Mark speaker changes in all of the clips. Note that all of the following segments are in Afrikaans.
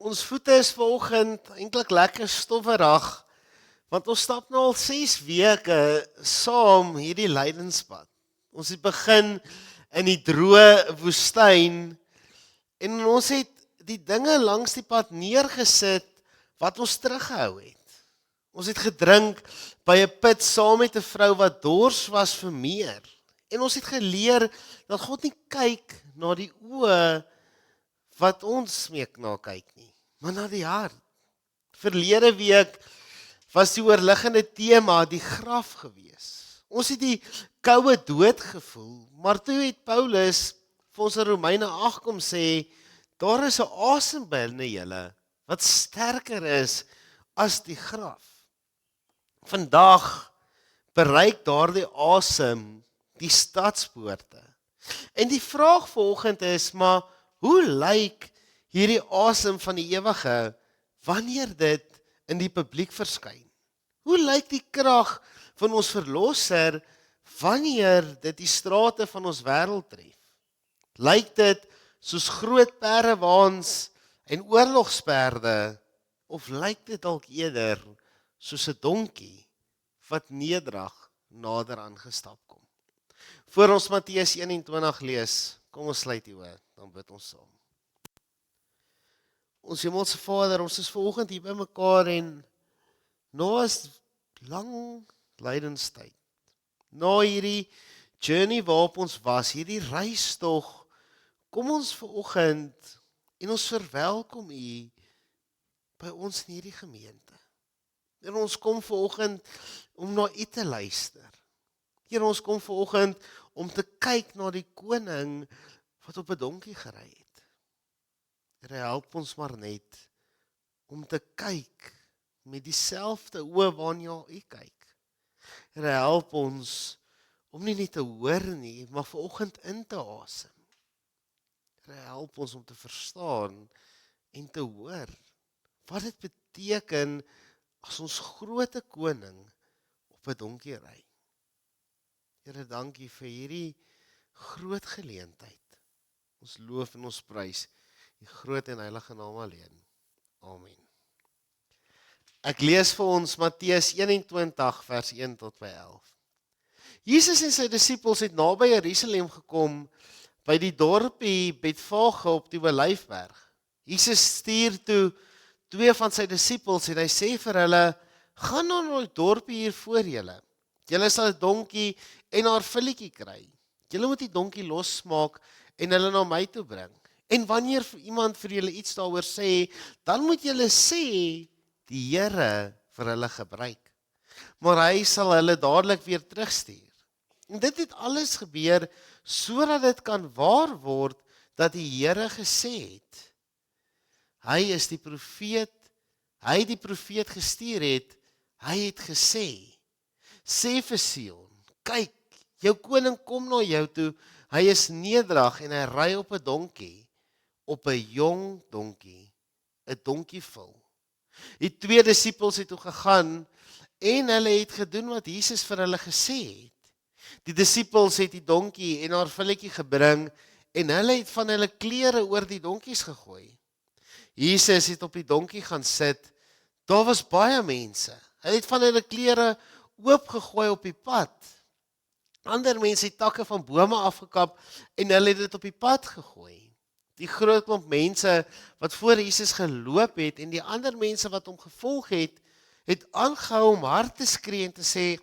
Speaker 1: Ons voete is vanoggend eintlik lekker stowwerig, want ons stap nou al 6 weke saam hierdie lydenspad. Ons het begin in die droë woestyn en ons het die dinge langs die pad neergesit wat ons teruggehou het. Ons het gedrink by 'n put saam met 'n vrou wat dors was vir meer. En ons het geleer dat God nie kyk na die oë wat ons meek na kyk nie, maar na die hart. Verlede week was die oorliggende tema die graf gewees. Ons het die koue dood gevoel, maar toe het Paulus vir ons in Romeine 8 kom sê, daar is 'n asem binne julle wat sterker is as die graf. Vandag bereik daardie asem die stadspoorte. En die vraag vanoggend is, maar hoe lyk hierdie asem van die ewige wanneer dit in die publiek verskyn? Hoe lyk die krag van ons verlosser wanneer dit die strate van ons wêreld tref? Lyk dit soos groot perdewaans en oorlogsperde of lyk dit dalk eerder soos 'n donkie wat nederig nader aangestap kom? Voor ons Matteus 21 lees, kom ons sluit die oë, dan bid ons saam. Ons Hemelse Vader, ons is vanoggend hier by mekaar en na 'n lang lydenstyd, na hierdie journey waarop ons was, hierdie reistog, kom ons vanoggend en ons verwelkom U by ons in hierdie gemeente. En ons kom vanoggend om na U te luister. Here, ons kom vanoggend om te kyk na die koning wat op 'n donkie gery het. Here, help ons maar net om te kyk met dieselfde oë waarna U kyk. Here, help ons om nie net te hoor nie, maar vanoggend in te asem. Here, help ons om te verstaan en te hoor wat dit beteken as ons groot koning op 'n donkie ry. Here, dankie vir hierdie groot geleentheid. Ons loof en ons prys die groot en heilige naam alleen. Amen. Ek lees vir ons Matteus 21 vers 1 tot by 11. Jesus en sy disippels het naby Jerusalem gekom by die dorpie Betfage op die Olyfberg. Jesus stuur toe 2 van sy disippels en hy sê vir hulle, gaan na die dorpie hier voor julle. Julle sal 'n donkie en haar filletjie kry. Julle moet die donkie losmaak en hulle na my toe bring. En wanneer iemand vir julle iets daaroor sê, dan moet julle sê, die Here vir hulle gebruik. Maar hy sal hulle dadelik weer terugstuur. En dit het alles gebeur sodat dit kan waar word dat die Here gesê het. Hy is die profeet, hy die profeet gestuur het, hy het gesê, sê vir Sion, kyk, jou koning kom na jou toe, hy is nederig en hy ry op 'n donkie, op 'n jong donkie, 'n donkievul. Die 2 disippels het toe gegaan en hulle het gedoen wat Jesus vir hulle gesê het. Die disippels het die donkie en haar filletjie gebring en hulle het van hulle klere oor die donkies gegooi. Jesus het op die donkie gaan sit. Daar was baie mense. Hulle het van hulle klere oopgegooi op die pad. Ander mense het takke van bome afgekap en hulle het dit op die pad gegooi. Die groot klomp mense wat voor Jesus geloop het en die ander mense wat hom gevolg het, het aangehou om hard te skree en te sê,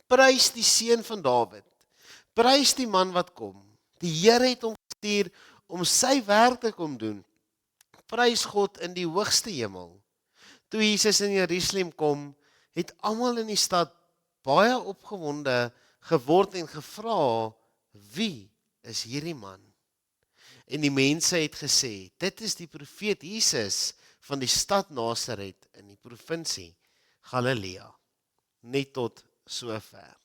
Speaker 1: prys die seun van Dawid, prys die man wat kom. Die Here het hom gestuur om sy werk te kom doen. Prys God in die hoogste hemel. Toe Jesus in Jerusalem kom, het almal in die stad baie opgewonde geword en gevra, wie is hierdie man? En die mense het gesê, dit is die profeet Jesus van die stad Nasaret in die provinsie Galilea. Net tot sover.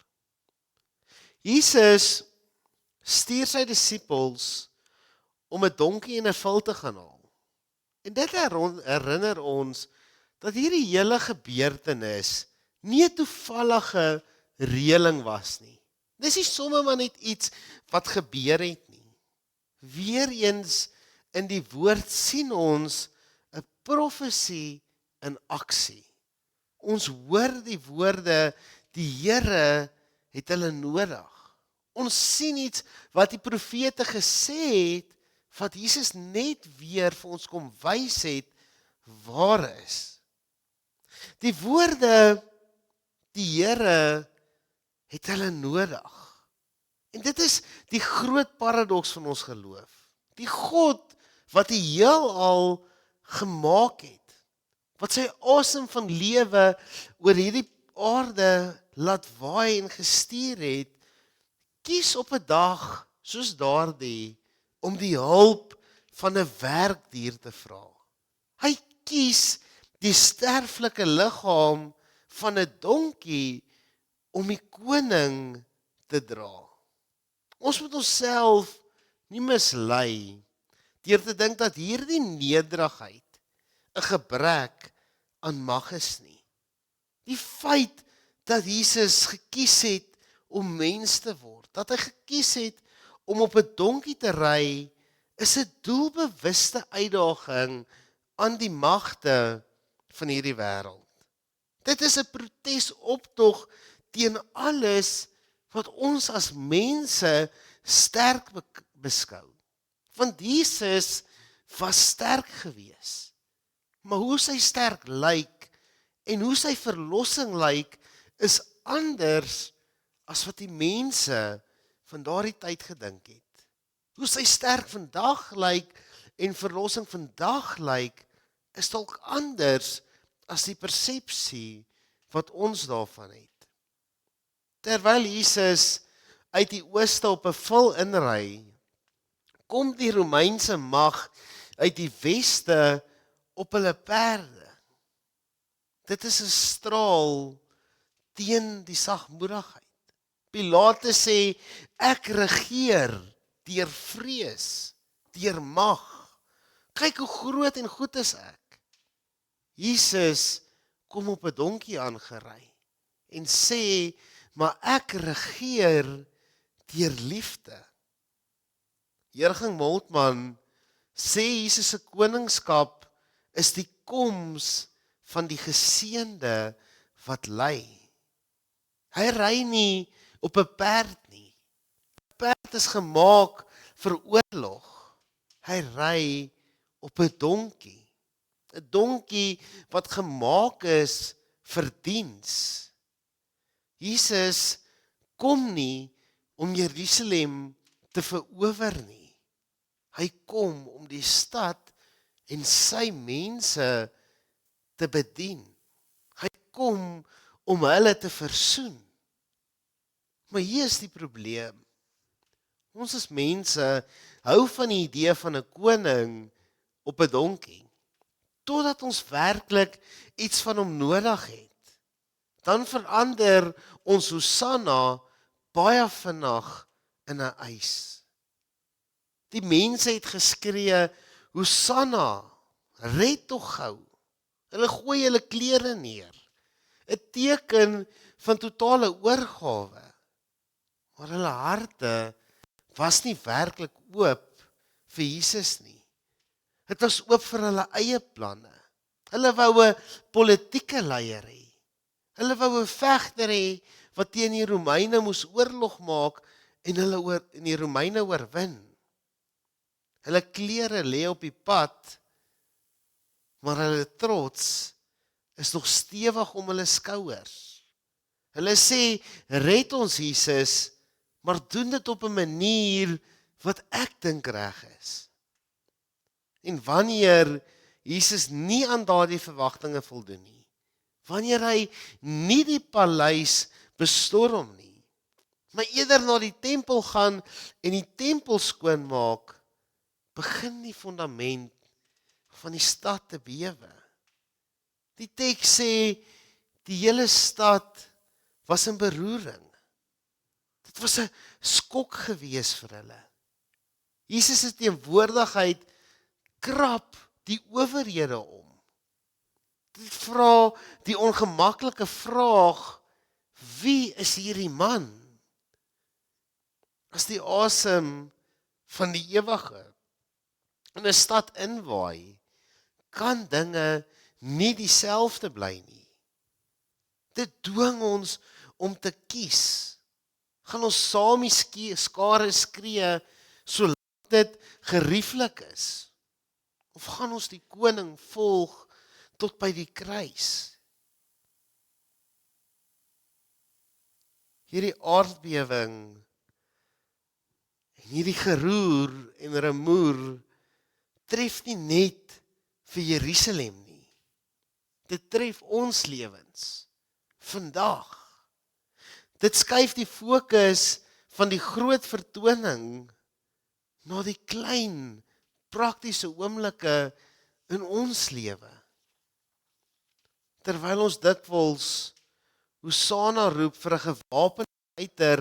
Speaker 1: Jesus stuur sy disippels om 'n donkie en 'n vul te gaan haal. En dit herinner ons dat hierdie hele gebeurtenis nie 'n toevallige reëling was nie. Dis nie sommer maar net iets wat gebeur het nie. Weereens in die woord sien ons 'n profesie in aksie. Ons hoor die woorde, die Here het hulle nodig. Ons sien iets wat die profete gesê het, wat Jesus net weer vir ons kom wys het, waar is. Die woorde, die Here het hulle nodig. En dit is die groot paradoks van ons geloof. Die God wat die heelal gemaak het, wat sy asem van lewe oor hierdie aarde laat waai en gestuur het, kies op 'n dag soos daardie om die hulp van 'n werkdier te vra. Hy kies die sterflike liggaam van 'n donkie om die koning te dra. Ons moet onsself nie mislei deur te dink dat hierdie nederigheid 'n gebrek aan mag is nie. Die feit dat Jesus gekies het om mens te word, dat hy gekies het om op 'n donkie te ry, is 'n doelbewuste uitdaging aan die magte van hierdie wêreld. Dit is 'n protesoptog teen alles wat ons as mense sterk beskou. Want Jesus was sterk geweest. Maar hoe sy sterk lyk en hoe sy verlossing lyk, is anders as wat die mense van daardie tyd gedink het. Hoe sy sterk vandag lyk en verlossing vandag lyk, is dalk anders as die persepsie wat ons daarvan het. Terwyl Jesus uit die ooste op 'n vul inry, kom die Romeinse mag uit die weste op hulle perde. Dit is 'n straal teen die sagmoedigheid. Pilatus sê, ek regeer deur vrees, deur mag. Kyk hoe groot en goed is ek. Jesus kom op 'n donkie aangery en sê, maar ek regeer deur liefde. Jurgen Moltmann sê Jesus se koningskap is die koms van die geseënde wat lei. Hy ry nie op 'n perd nie. 'n Perd is gemaak vir oorlog. Hy ry op 'n donkie. 'n Donkie wat gemaak is vir diens. Jesus kom nie om Jerusalem te verower nie. Hy kom om die stad en sy mense te bedien. Hy kom om hulle te versoen. Maar hier is die probleem. Ons as mense hou van die idee van 'n koning op 'n donkie, totdat ons werklik iets van hom nodig het. Dan verander ons Hosanna baie vinnig in 'n eis. Die mense het geskree, Hosanna, red tog gou. Hulle gooi hulle klere neer. 'n Teken van totale oorgawe. Maar hulle harte was nie werklik oop vir Jesus nie. Dit was oop vir hulle eie planne. Hulle wou 'n politieke leier hê. Hulle wou 'n vegter hê wat teen die Romeine moes oorlog maak en hulle die Romeine oorwin. Hulle klere lê op die pad, maar hulle trots is nog stewig om hulle skouers. Hulle sê, red ons Jesus, maar doen dit op 'n manier wat ek dink reg is. En wanneer Jesus nie aan daardie verwagtinge voldoen nie, wanneer hy nie die paleis bestorm nie, maar eerder na die tempel gaan en die tempel skoonmaak, begin die fundament van die stad te bewe. Die teks sê, die hele stad was in beroering. Dit was 'n skok gewees vir hulle. Jesus se teenwoordigheid krap die owerhede om. Dit vra die ongemaklike vraag, wie is hierdie man? As die asem van die ewige in 'n stad inwaai, kan dinge nie dieselfde bly nie. Dit dwing ons om te kies. Gaan ons saam die skare skree solank dit gerieflik is? Of gaan ons die koning volg tot by die kruis? Hierdie aardbewing en hierdie geroer en rumoer tref nie net vir Jerusalem nie. Dit tref ons lewens vandag. Dit skuif die fokus van die groot vertoning na die klein praktiese oomblikke in ons lewe. Terwyl ons dikwels Hosanna roep vir 'n gewapende ruiter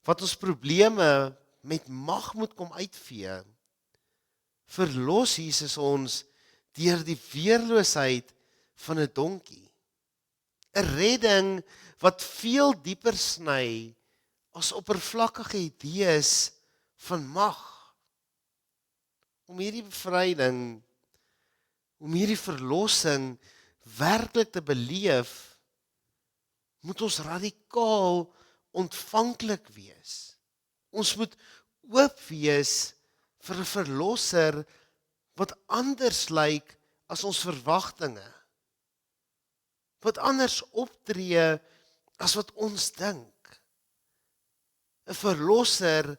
Speaker 1: wat ons probleme met mag moet kom uitvee, verlos Jesus ons deur die weerloosheid van 'n donkie. 'n Redding wat veel dieper sny as oppervlakkige idees van mag. Om hierdie bevryding, om hierdie verlossing werklik te beleef, moet ons radikaal ontvanklik wees. Ons moet oop wees vir 'n verlosser wat anders lyk as ons verwagtinge. Wat anders optree as wat ons dink. 'n Verlosser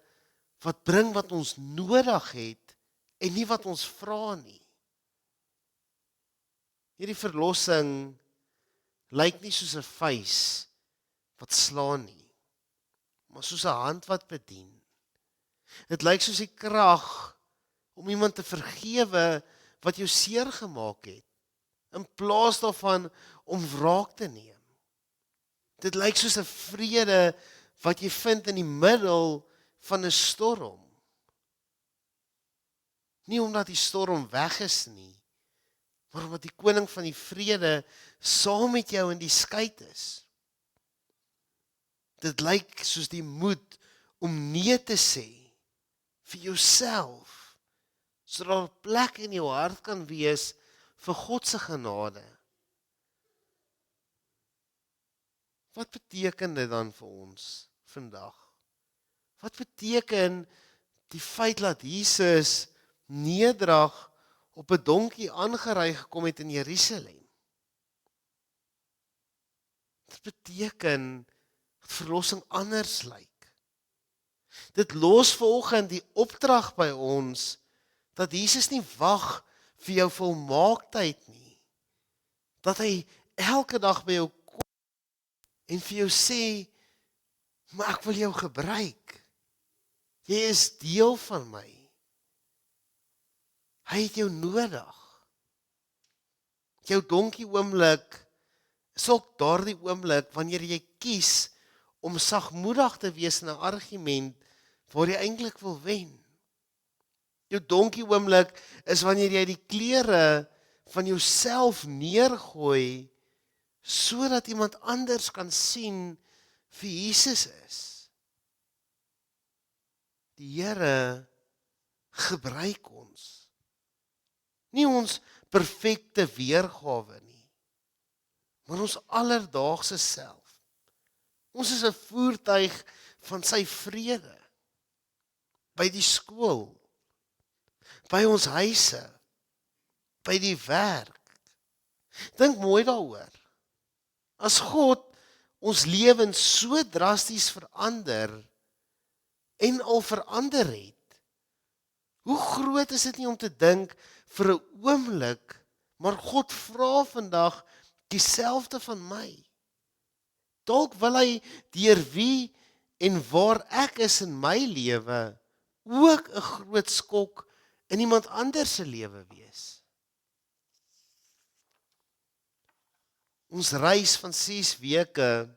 Speaker 1: wat bring wat ons nodig het en nie wat ons vra nie. Hierdie verlossing lyk nie soos 'n vuis wat slaan nie, maar soos 'n hand wat bedien. Dit lyk soos die krag om iemand te vergewe wat jou seer gemaak het, in plaas daarvan om wraak te neem. Dit lyk soos 'n vrede wat jy vind in die middel van 'n storm. Nie omdat die storm weg is nie, maar omdat die koning van die vrede saam met jou in die skei is. Dit lyk soos die moed om nee te sê vir jouself, sodat daar plek in jou hart kan wees vir God se genade. Wat beteken dit dan vir ons vandag? Wat beteken die feit dat Jesus nederig op 'n donkie aangery gekom het in Jerusalem? Dit beteken dat verlossing anders lyk. Dit los vanoggend die opdrag by ons dat Jesus nie wag vir jou volmaaktheid nie. Dat hy elke dag by jou kom en vir jou sê, maar ek wil jou gebruik. Jy is deel van my. Hy het jou nodig. Jou donkie oomblik is ook daardie oomblik wanneer jy kies om sagmoedig te wees in 'n argument waar jy eintlik wil wen. Jou donkie oomblik is wanneer jy die klere van jouself neergooi sodat iemand anders kan sien wie Jesus is. Die Here gebruik ons. Nie ons perfekte weergawe nie, maar ons alledaagse self. Ons is 'n voertuig van sy vrede. By die skool, by ons huise, by die werk. Dink mooi daaroor. As God ons lewens so drasties verander en al verander het, hoe groot is dit nie om te dink vir 'n oomblik, maar God vra vandag dieselfde van my. Dalk wil hy deur wie en waar ek is in my lewe ook 'n groot skok in iemand anders se lewe wees. Ons reis van 6 weke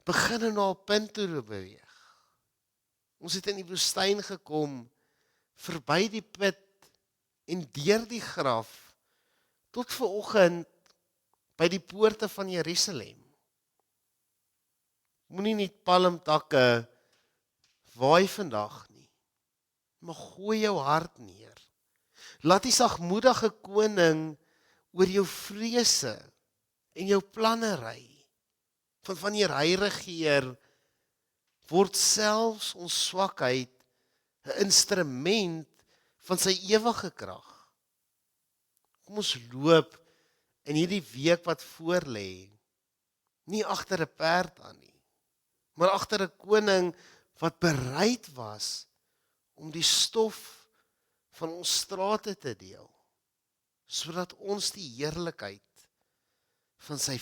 Speaker 1: begin na 'n punt toe beweeg. Ons het in die woestyn gekom, verby die put en deur die graf, tot vanoggend by die poorte van Jerusalem. Moenie net palmtakke waai vandag nie, maar gooi jou hart neer. Laat die sagmoedige koning oor jou vrese en jou planne ry. Want wanneer hy regeer, word selfs ons swakheid 'n instrument van sy ewige krag. Kom ons loop in hierdie week wat voorlê, nie agter 'n perd aan nie, maar agter 'n koning wat bereid was om die stof van ons strate te deel, sodat ons die heerlikheid van sy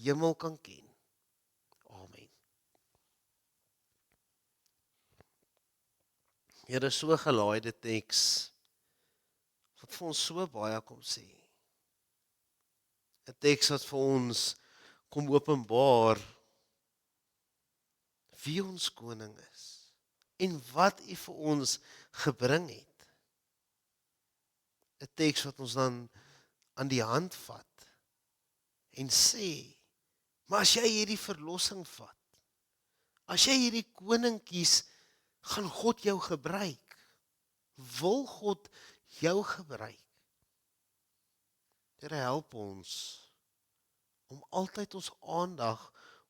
Speaker 1: hemel kan ken. Amen. Here, so 'n gelaaide teks wat vir ons so baie kom sê. 'n Teks wat vir ons kom openbaar wie ons koning is en wat U vir ons gebring het. 'n Teks wat ons dan aan die hand vat en sê, maar as jy hierdie verlossing vat, as jy hierdie koning kies, gaan God jou gebruik. Wil God jou gebruik? Here, help ons om altyd ons aandag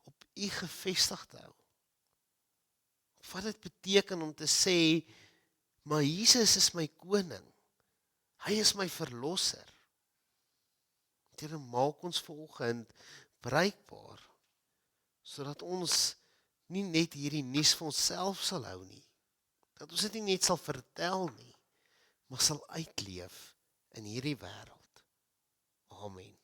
Speaker 1: op U gefestig te hou. Wat dit beteken om te sê, maar Jesus is my koning. Hy is my verlosser. Here, maak ons vanoggend bruikbaar, sodat ons nie net hierdie nuus vir onsself sal hou nie, dat ons dit nie net sal vertel nie, maar sal uitleef in hierdie wêreld. Amen.